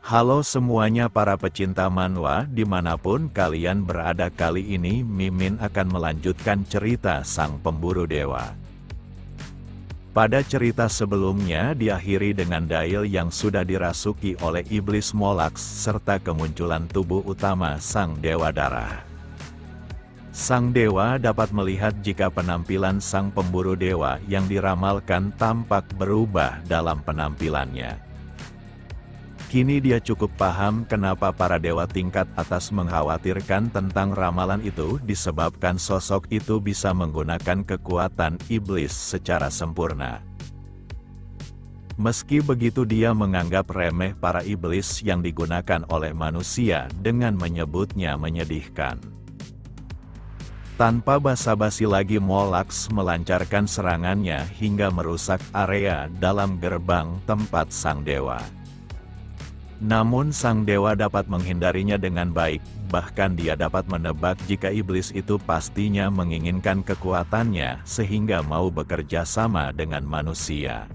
Halo semuanya para pecinta manhwa dimanapun kalian berada, kali ini Mimin akan melanjutkan cerita Sang Pemburu Dewa. Pada cerita sebelumnya diakhiri dengan Dail yang sudah dirasuki oleh iblis Molax serta kemunculan tubuh utama Sang Dewa Darah. Sang Dewa dapat melihat jika penampilan Sang Pemburu Dewa yang diramalkan tampak berubah dalam penampilannya. Kini dia cukup paham kenapa para dewa tingkat atas mengkhawatirkan tentang ramalan itu disebabkan sosok itu bisa menggunakan kekuatan iblis secara sempurna. Meski begitu dia menganggap remeh para iblis yang digunakan oleh manusia dengan menyebutnya menyedihkan. Tanpa basa-basi lagi Molax melancarkan serangannya hingga merusak area dalam gerbang tempat Sang Dewa. Namun Sang Dewa dapat menghindarinya dengan baik, bahkan dia dapat menebak jika iblis itu pastinya menginginkan kekuatannya sehingga mau bekerja sama dengan manusia.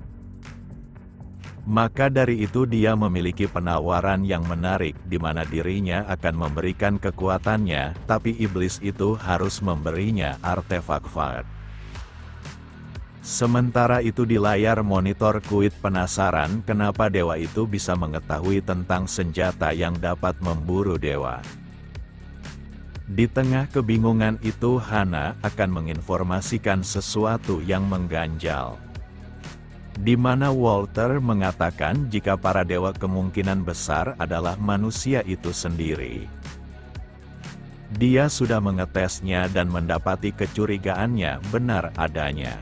Maka dari itu dia memiliki penawaran yang menarik di mana dirinya akan memberikan kekuatannya, tapi iblis itu harus memberinya artefak Fa'at. Sementara itu di layar monitor Kuit penasaran kenapa dewa itu bisa mengetahui tentang senjata yang dapat memburu dewa. Di tengah kebingungan itu Hana akan menginformasikan sesuatu yang mengganjal. Di mana Walter mengatakan jika para dewa kemungkinan besar adalah manusia itu sendiri. Dia sudah mengetesnya dan mendapati kecurigaannya benar adanya.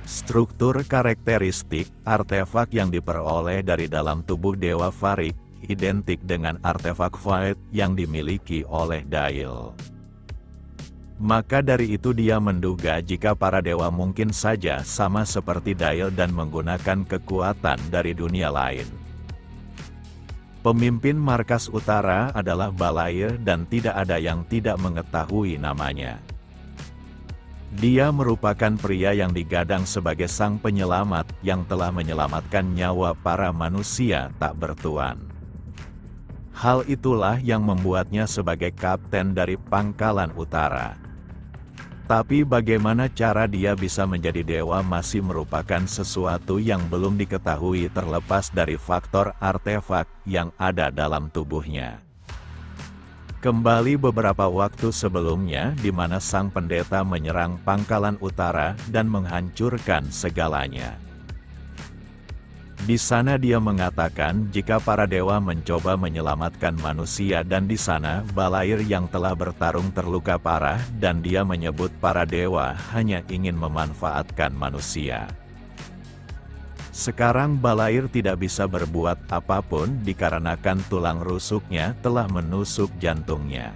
Struktur karakteristik artefak yang diperoleh dari dalam tubuh Dewa Farik identik dengan artefak Fa'at yang dimiliki oleh Dail. Maka dari itu dia menduga jika para dewa mungkin saja sama seperti Dail dan menggunakan kekuatan dari dunia lain. Pemimpin markas utara adalah Balair dan tidak ada yang tidak mengetahui namanya. Dia merupakan pria yang digadang sebagai sang penyelamat yang telah menyelamatkan nyawa para manusia tak bertuan. Hal itulah yang membuatnya sebagai kapten dari Pangkalan Utara. Tapi bagaimana cara dia bisa menjadi dewa masih merupakan sesuatu yang belum diketahui terlepas dari faktor artefak yang ada dalam tubuhnya. Kembali beberapa waktu sebelumnya di mana sang pendeta menyerang Pangkalan Utara dan menghancurkan segalanya. Di sana dia mengatakan jika para dewa mencoba menyelamatkan manusia dan di sana Balair yang telah bertarung terluka parah dan dia menyebut para dewa hanya ingin memanfaatkan manusia. Sekarang Balair tidak bisa berbuat apapun dikarenakan tulang rusuknya telah menusuk jantungnya.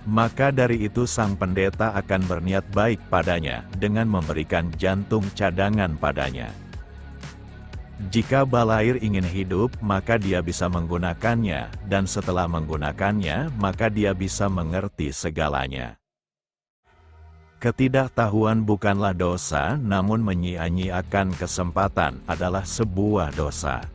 Maka dari itu sang pendeta akan berniat baik padanya dengan memberikan jantung cadangan padanya. Jika Balair ingin hidup maka dia bisa menggunakannya dan setelah menggunakannya maka dia bisa mengerti segalanya. Ketidaktahuan bukanlah dosa, namun menyia-nyiakan kesempatan adalah sebuah dosa.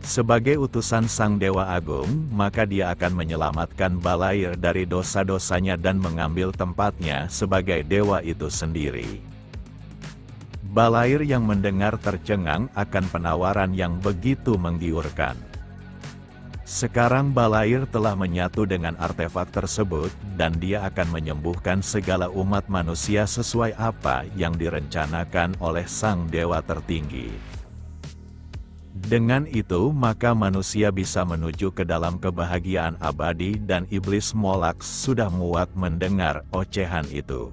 Sebagai utusan Sang Dewa Agung, maka dia akan menyelamatkan Balair dari dosa-dosanya dan mengambil tempatnya sebagai dewa itu sendiri. Balair yang mendengar tercengang akan penawaran yang begitu menggiurkan. Sekarang Balair telah menyatu dengan artefak tersebut, dan dia akan menyembuhkan segala umat manusia sesuai apa yang direncanakan oleh Sang Dewa Tertinggi. Dengan itu maka manusia bisa menuju ke dalam kebahagiaan abadi dan iblis Molax sudah muak mendengar ocehan itu.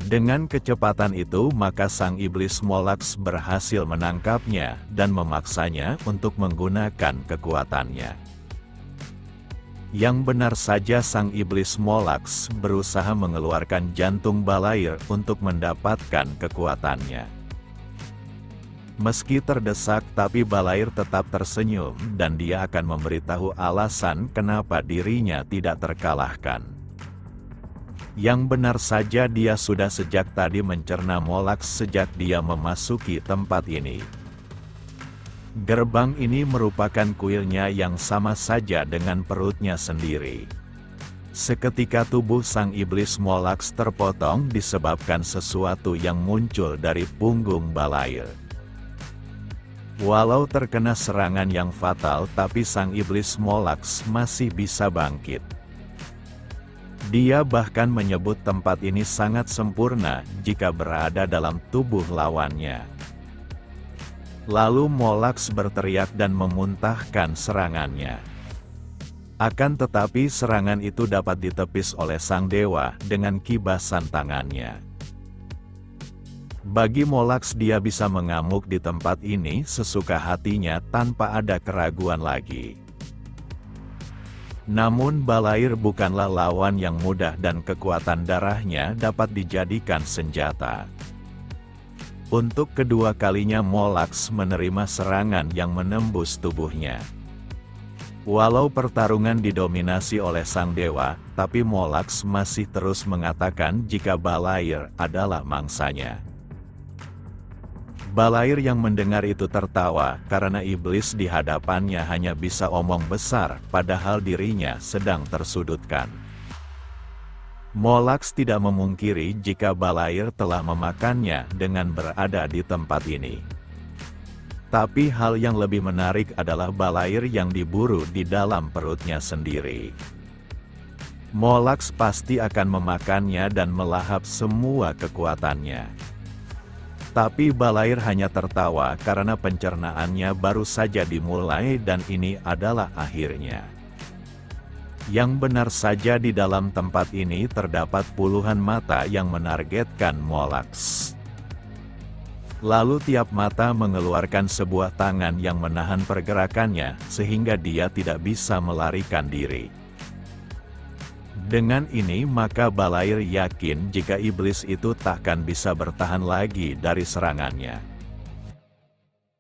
Dengan kecepatan itu maka sang iblis Molax berhasil menangkapnya dan memaksanya untuk menggunakan kekuatannya. Yang benar saja sang iblis Molax berusaha mengeluarkan jantung Balair untuk mendapatkan kekuatannya. Meski terdesak tapi Balair tetap tersenyum dan dia akan memberitahu alasan kenapa dirinya tidak terkalahkan. Yang benar saja dia sudah sejak tadi mencerna Molax sejak dia memasuki tempat ini. Gerbang ini merupakan kuilnya yang sama saja dengan perutnya sendiri. Seketika tubuh sang iblis Molax terpotong disebabkan sesuatu yang muncul dari punggung Balair. Walau terkena serangan yang fatal, tapi sang iblis Molax masih bisa bangkit. Dia bahkan menyebut tempat ini sangat sempurna jika berada dalam tubuh lawannya. Lalu Molax berteriak dan memuntahkan serangannya. Akan tetapi serangan itu dapat ditepis oleh sang dewa dengan kibasan tangannya. Bagi Molax, dia bisa mengamuk di tempat ini sesuka hatinya tanpa ada keraguan lagi. Namun Balair bukanlah lawan yang mudah dan kekuatan darahnya dapat dijadikan senjata. Untuk kedua kalinya Molax menerima serangan yang menembus tubuhnya. Walau pertarungan didominasi oleh sang dewa, tapi Molax masih terus mengatakan jika Balair adalah mangsanya. Balair yang mendengar itu tertawa, karena iblis di hadapannya hanya bisa omong besar, padahal dirinya sedang tersudutkan. Molax tidak memungkiri jika Balair telah memakannya dengan berada di tempat ini. Tapi hal yang lebih menarik adalah Balair yang diburu di dalam perutnya sendiri. Molax pasti akan memakannya dan melahap semua kekuatannya. Tapi Balair hanya tertawa karena pencernaannya baru saja dimulai dan ini adalah akhirnya. Yang benar saja di dalam tempat ini terdapat puluhan mata yang menargetkan Molax. Lalu tiap mata mengeluarkan sebuah tangan yang menahan pergerakannya, sehingga dia tidak bisa melarikan diri. Dengan ini maka Balair yakin jika iblis itu takkan bisa bertahan lagi dari serangannya.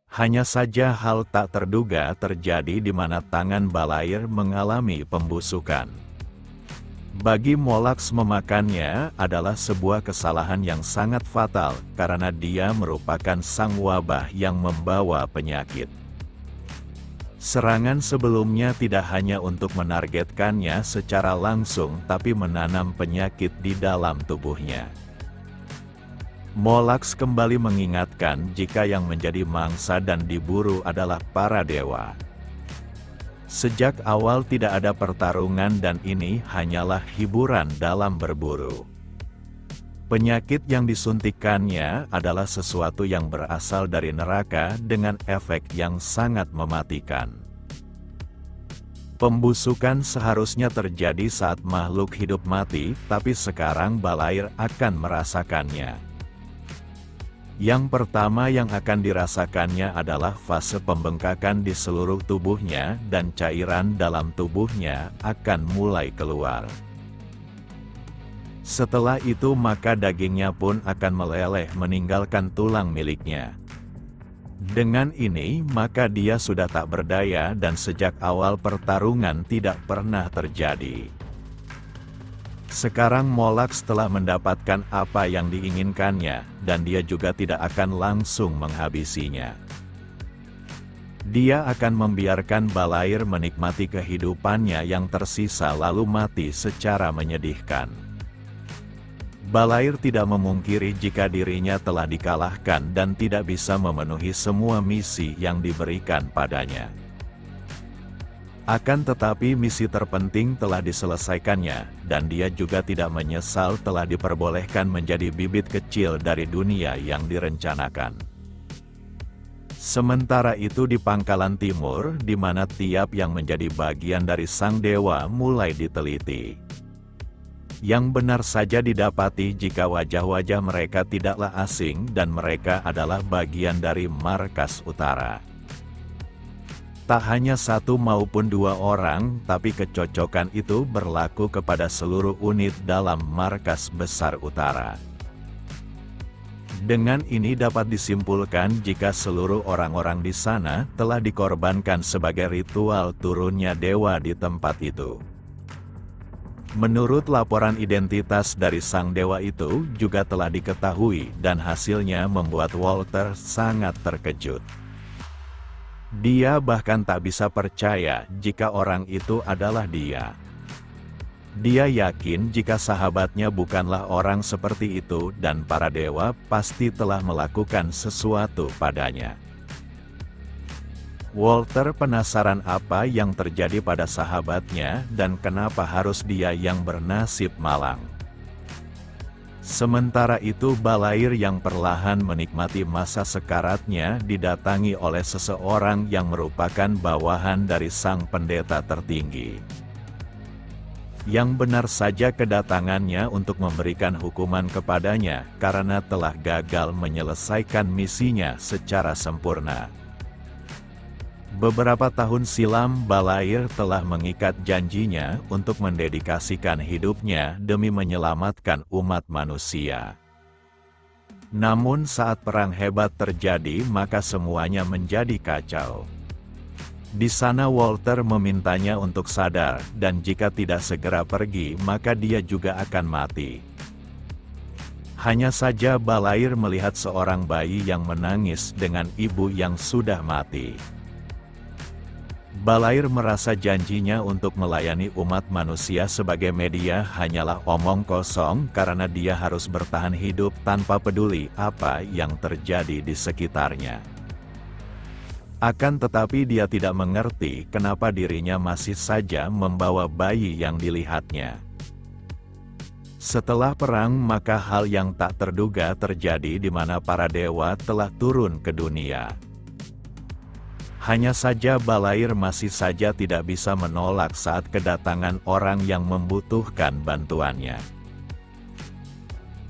Hanya saja hal tak terduga terjadi di mana tangan Balair mengalami pembusukan. Bagi Molax, memakannya adalah sebuah kesalahan yang sangat fatal, karena dia merupakan sang wabah yang membawa penyakit. Serangan sebelumnya tidak hanya untuk menargetkannya secara langsung, tapi menanam penyakit di dalam tubuhnya. Molax kembali mengingatkan jika yang menjadi mangsa dan diburu adalah para dewa. Sejak awal tidak ada pertarungan dan ini hanyalah hiburan dalam berburu. Penyakit yang disuntikannya adalah sesuatu yang berasal dari neraka dengan efek yang sangat mematikan. Pembusukan seharusnya terjadi saat makhluk hidup mati, tapi sekarang Balair akan merasakannya. Yang pertama yang akan dirasakannya adalah fase pembengkakan di seluruh tubuhnya dan cairan dalam tubuhnya akan mulai keluar. Setelah itu maka dagingnya pun akan meleleh meninggalkan tulang miliknya. Dengan ini maka dia sudah tak berdaya dan sejak awal pertarungan tidak pernah terjadi. Sekarang Molax telah mendapatkan apa yang diinginkannya, dan dia juga tidak akan langsung menghabisinya. Dia akan membiarkan Balair menikmati kehidupannya yang tersisa lalu mati secara menyedihkan. Balair tidak memungkiri jika dirinya telah dikalahkan dan tidak bisa memenuhi semua misi yang diberikan padanya. Akan tetapi misi terpenting telah diselesaikannya, dan dia juga tidak menyesal telah diperbolehkan menjadi bibit kecil dari dunia yang direncanakan. Sementara itu di pangkalan timur, di mana tiap yang menjadi bagian dari sang dewa mulai diteliti. Yang benar saja didapati jika wajah-wajah mereka tidaklah asing dan mereka adalah bagian dari markas utara. Tak hanya satu maupun dua orang, tapi kecocokan itu berlaku kepada seluruh unit dalam markas besar utara. Dengan ini dapat disimpulkan jika seluruh orang-orang di sana telah dikorbankan sebagai ritual turunnya dewa di tempat itu. Menurut laporan identitas dari sang dewa itu juga telah diketahui dan hasilnya membuat Walter sangat terkejut. Dia bahkan tak bisa percaya jika orang itu adalah dia. Dia yakin jika sahabatnya bukanlah orang seperti itu dan para dewa pasti telah melakukan sesuatu padanya. Walter penasaran apa yang terjadi pada sahabatnya dan kenapa harus dia yang bernasib malang. Sementara itu Balair yang perlahan menikmati masa sekaratnya didatangi oleh seseorang yang merupakan bawahan dari sang pendeta tertinggi. Yang benar saja kedatangannya untuk memberikan hukuman kepadanya karena telah gagal menyelesaikan misinya secara sempurna. Beberapa tahun silam Balair telah mengikat janjinya untuk mendedikasikan hidupnya demi menyelamatkan umat manusia. Namun saat perang hebat terjadi maka semuanya menjadi kacau. Di sana Walter memintanya untuk sadar dan jika tidak segera pergi maka dia juga akan mati. Hanya saja Balair melihat seorang bayi yang menangis dengan ibu yang sudah mati. Balair merasa janjinya untuk melayani umat manusia sebagai media hanyalah omong kosong karena dia harus bertahan hidup tanpa peduli apa yang terjadi di sekitarnya. Akan tetapi dia tidak mengerti kenapa dirinya masih saja membawa bayi yang dilihatnya. Setelah perang maka hal yang tak terduga terjadi di mana para dewa telah turun ke dunia. Hanya saja Balair masih saja tidak bisa menolak saat kedatangan orang yang membutuhkan bantuannya.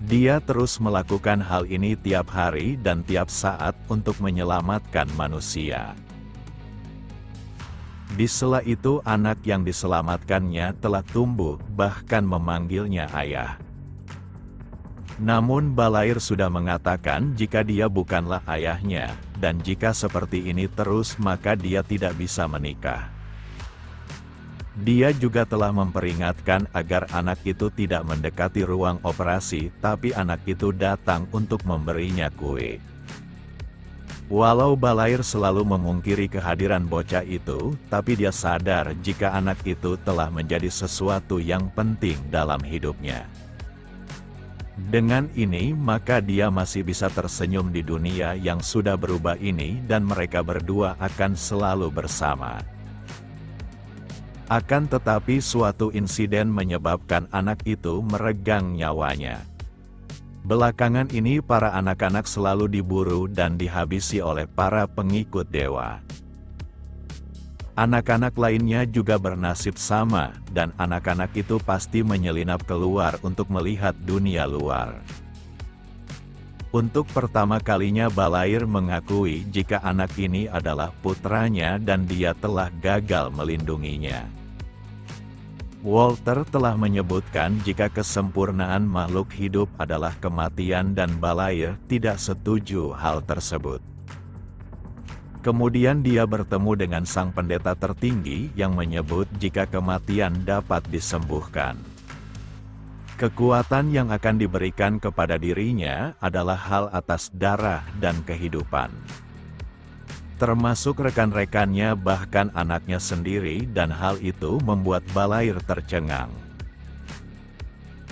Dia terus melakukan hal ini tiap hari dan tiap saat untuk menyelamatkan manusia. Di sela itu anak yang diselamatkannya telah tumbuh bahkan memanggilnya ayah. Namun Balair sudah mengatakan jika dia bukanlah ayahnya, dan jika seperti ini terus maka dia tidak bisa menikah. Dia juga telah memperingatkan agar anak itu tidak mendekati ruang operasi, tapi anak itu datang untuk memberinya kue. Walau Balair selalu memungkiri kehadiran bocah itu, tapi dia sadar jika anak itu telah menjadi sesuatu yang penting dalam hidupnya. Dengan ini maka dia masih bisa tersenyum di dunia yang sudah berubah ini dan mereka berdua akan selalu bersama. Akan tetapi suatu insiden menyebabkan anak itu meregang nyawanya. Belakangan ini para anak-anak selalu diburu dan dihabisi oleh para pengikut dewa. Anak-anak lainnya juga bernasib sama, dan anak-anak itu pasti menyelinap keluar untuk melihat dunia luar. Untuk pertama kalinya Balair mengakui jika anak ini adalah putranya dan dia telah gagal melindunginya. Walter telah menyebutkan jika kesempurnaan makhluk hidup adalah kematian dan Balair tidak setuju hal tersebut. Kemudian dia bertemu dengan sang pendeta tertinggi yang menyebut jika kematian dapat disembuhkan. Kekuatan yang akan diberikan kepada dirinya adalah hal atas darah dan kehidupan. Termasuk rekan-rekannya bahkan anaknya sendiri dan hal itu membuat Balair tercengang.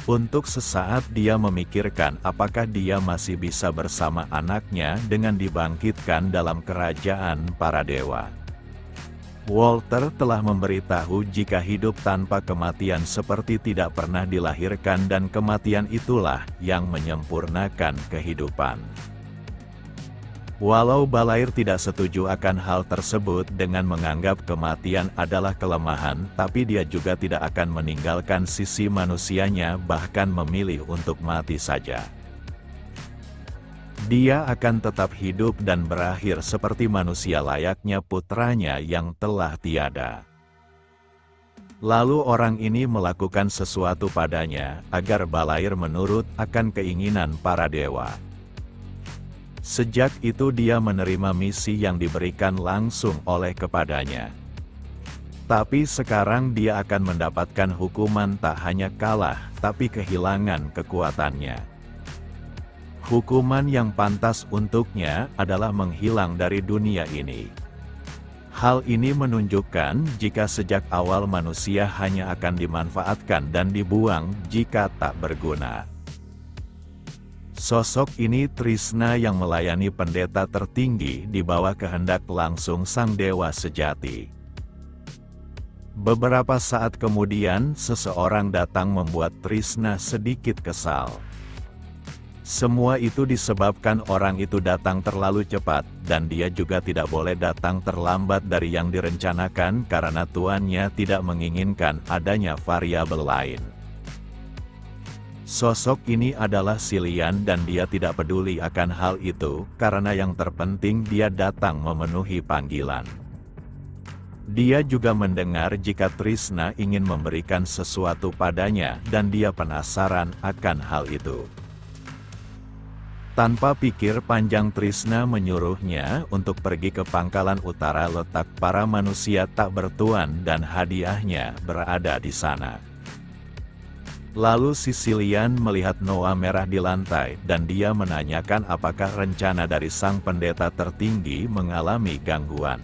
Untuk sesaat dia memikirkan apakah dia masih bisa bersama anaknya dengan dibangkitkan dalam kerajaan para dewa. Walter telah memberitahu jika hidup tanpa kematian seperti tidak pernah dilahirkan dan kematian itulah yang menyempurnakan kehidupan. Walau Balair tidak setuju akan hal tersebut dengan menganggap kematian adalah kelemahan, tapi dia juga tidak akan meninggalkan sisi manusianya bahkan memilih untuk mati saja. Dia akan tetap hidup dan berakhir seperti manusia layaknya putranya yang telah tiada. Lalu orang ini melakukan sesuatu padanya agar Balair menurut akan keinginan para dewa. Sejak itu dia menerima misi yang diberikan langsung oleh kepadanya. Tapi sekarang dia akan mendapatkan hukuman tak hanya kalah, tapi kehilangan kekuatannya. Hukuman yang pantas untuknya adalah menghilang dari dunia ini. Hal ini menunjukkan jika sejak awal manusia hanya akan dimanfaatkan dan dibuang jika tak berguna. Sosok ini Trisna yang melayani pendeta tertinggi di bawah kehendak langsung Sang Dewa Sejati. Beberapa saat kemudian seseorang datang membuat Trisna sedikit kesal. Semua itu disebabkan orang itu datang terlalu cepat, dan dia juga tidak boleh datang terlambat dari yang direncanakan karena tuannya tidak menginginkan adanya variabel lain. Sosok ini adalah Silian dan dia tidak peduli akan hal itu, karena yang terpenting dia datang memenuhi panggilan. Dia juga mendengar jika Trisna ingin memberikan sesuatu padanya dan dia penasaran akan hal itu. Tanpa pikir panjang Trisna menyuruhnya untuk pergi ke pangkalan utara letak para manusia tak bertuan dan hadiahnya berada di sana. Lalu Sicilian melihat Noah merah di lantai dan dia menanyakan apakah rencana dari sang pendeta tertinggi mengalami gangguan.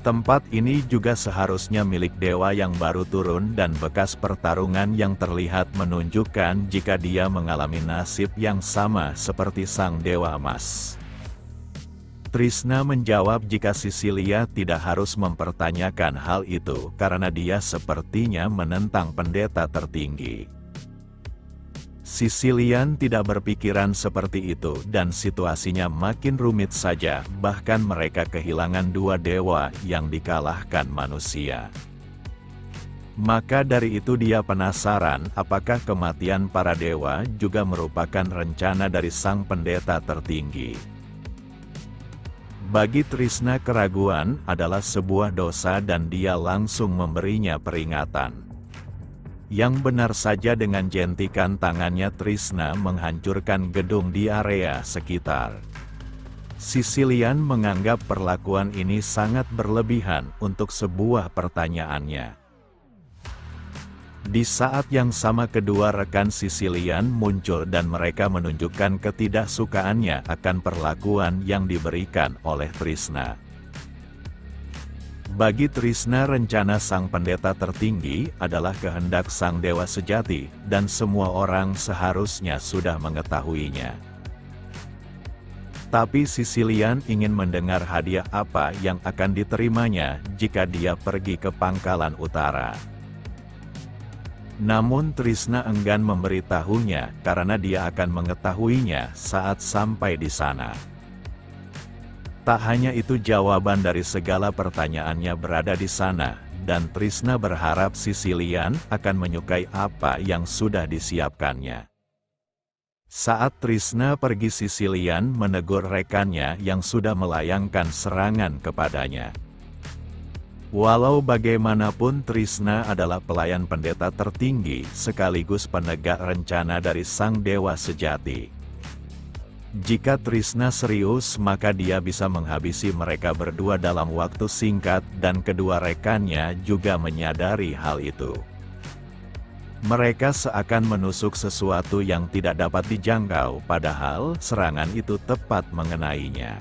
Tempat ini juga seharusnya milik dewa yang baru turun dan bekas pertarungan yang terlihat menunjukkan jika dia mengalami nasib yang sama seperti sang dewa emas. Trisna menjawab jika Sicilia tidak harus mempertanyakan hal itu karena dia sepertinya menentang pendeta tertinggi. Sicilian tidak berpikiran seperti itu dan situasinya makin rumit saja, bahkan mereka kehilangan dua dewa yang dikalahkan manusia. Maka dari itu dia penasaran apakah kematian para dewa juga merupakan rencana dari sang pendeta tertinggi. Bagi Trisna keraguan adalah sebuah dosa dan dia langsung memberinya peringatan. Yang benar saja dengan jentikan tangannya Trisna menghancurkan gedung di area sekitar. Sicilian menganggap perlakuan ini sangat berlebihan untuk sebuah pertanyaannya. Di saat yang sama kedua rekan Sicilian muncul dan mereka menunjukkan ketidaksukaannya akan perlakuan yang diberikan oleh Trisna. Bagi Trisna rencana sang pendeta tertinggi adalah kehendak sang dewa sejati, dan semua orang seharusnya sudah mengetahuinya. Tapi Sicilian ingin mendengar hadiah apa yang akan diterimanya jika dia pergi ke pangkalan utara. Namun Trisna enggan memberitahunya karena dia akan mengetahuinya saat sampai di sana. Tak hanya itu jawaban dari segala pertanyaannya berada di sana, dan Trisna berharap Sicilian akan menyukai apa yang sudah disiapkannya. Saat Trisna pergi Sicilian menegur rekannya yang sudah melayangkan serangan kepadanya. Walau bagaimanapun Trisna adalah pelayan pendeta tertinggi sekaligus penegak rencana dari sang dewa sejati. Jika Trisna serius maka dia bisa menghabisi mereka berdua dalam waktu singkat dan kedua rekannya juga menyadari hal itu. Mereka seakan menusuk sesuatu yang tidak dapat dijangkau padahal serangan itu tepat mengenainya.